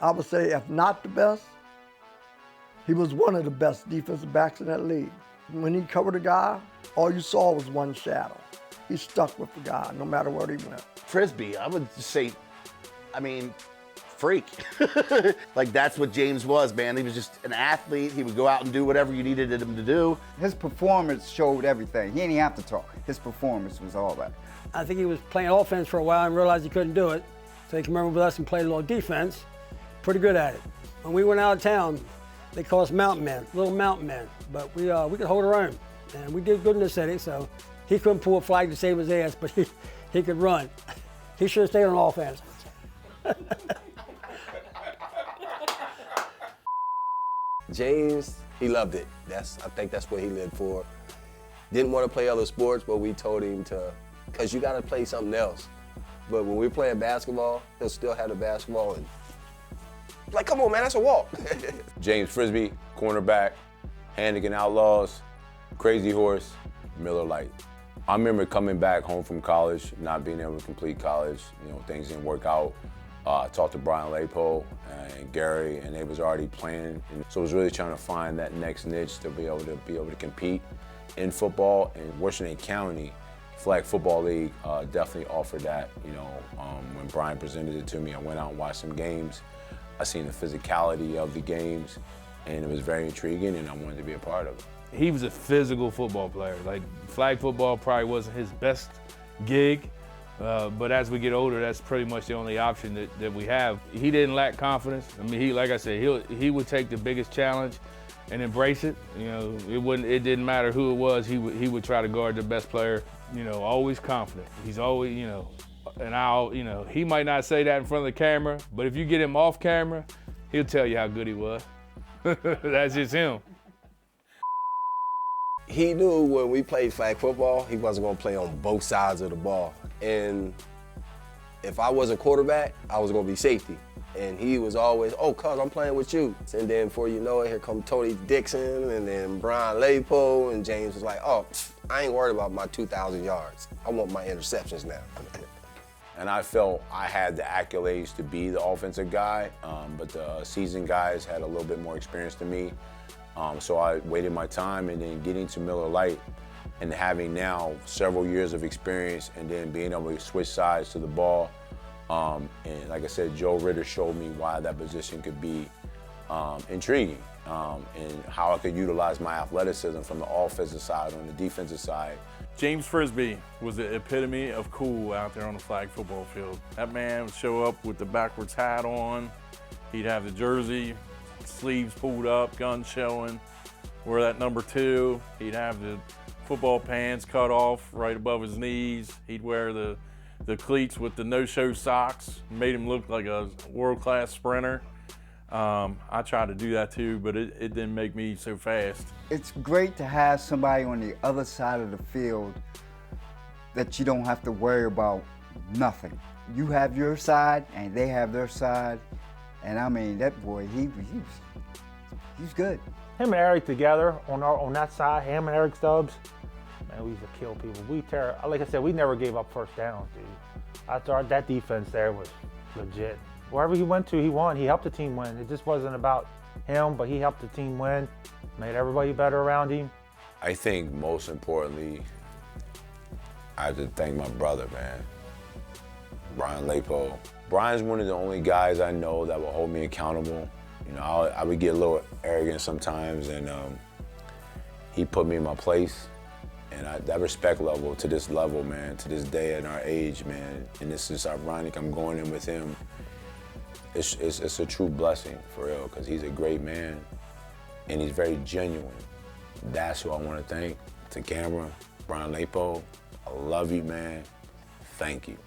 I would say if not the best, he was one of the best defensive backs in that league. When he covered a guy, all you saw was one shadow. He stuck with the guy no matter where he went. Frisby, I would say, freak. Like, that's what James was, man. He was just an athlete. He would go out and do whatever you needed him to do. His performance showed everything. He didn't have to talk. His performance was all that. I think he was playing offense for a while and realized he couldn't do it. So he came over with us and played a little defense. Pretty good at it. When we went out of town, they called us mountain men, little mountain men. But we could hold our own. And we did good in the city, so he couldn't pull a flag to save his ass, but he could run. He should have stayed on offense. James, he loved it. I think that's what he lived for. Didn't want to play other sports, but we told him to, because you got to play something else. But when we're playing basketball, he'll still have the basketball and like, come on, man, that's a walk. James Frisby, cornerback, Hannigan Outlaws, Crazy Horse, Miller Lite. I remember coming back home from college, not being able to complete college. Things didn't work out. I talked to Brian Lapo and Gary, and they was already playing. And so I was really trying to find that next niche to be able to compete in football. And Washington County Flag Football League definitely offered that. When Brian presented it to me, I went out and watched some games. I seen the physicality of the games, and it was very intriguing, and I wanted to be a part of it. He was a physical football player. Like, flag football probably wasn't his best gig, but as we get older, that's pretty much the only option that we have. He didn't lack confidence. I mean, like I said, he would take the biggest challenge and embrace it. It didn't matter who it was. He would try to guard the best player. Always confident. He's always, and he might not say that in front of the camera, but if you get him off camera, he'll tell you how good he was. That's just him. He knew when we played flag football, he wasn't going to play on both sides of the ball. And if I wasn't quarterback, I was going to be safety. And he was always, oh, cuz I'm playing with you. And then before you know it, here come Tony Dixon and then Brian Lapo, and James was like, oh, I ain't worried about my 2,000 yards. I want my interceptions now. And I felt I had the accolades to be the offensive guy, but the seasoned guys had a little bit more experience than me. So I waited my time, and then getting to Miller Lite and having now several years of experience, and then being able to switch sides to the ball. And like I said, Joe Ritter showed me why that position could be intriguing, and how I could utilize my athleticism from the offensive side on the defensive side. James Frisby was the epitome of cool out there on the flag football field. That man would show up with the backwards hat on. He'd have the jersey, sleeves pulled up, guns showing, wear that number 2. He'd have the football pants cut off right above his knees. He'd wear the cleats with the no-show socks, made him look like a world-class sprinter. I tried to do that too, but it didn't make me so fast. It's great to have somebody on the other side of the field that you don't have to worry about nothing. You have your side and they have their side, and I mean, that boy, he's good. Him and Eric together on that side, him and Eric Stubbs, man, we used to kill people. Like I said, we never gave up first downs, dude. I thought that defense there was legit. Wherever he went to, he won. He helped the team win. It just wasn't about him, but he helped the team win, made everybody better around him. I think most importantly, I have to thank my brother, man, Brian Lapo. Brian's one of the only guys I know that will hold me accountable. I would get a little arrogant sometimes, and he put me in my place. And that respect level to this level, man, to this day at our age, man, and this is ironic, I'm going in with him. It's a true blessing, for real, because he's a great man, and he's very genuine. That's who I want to thank. To camera, Brian Lapo, I love you, man. Thank you.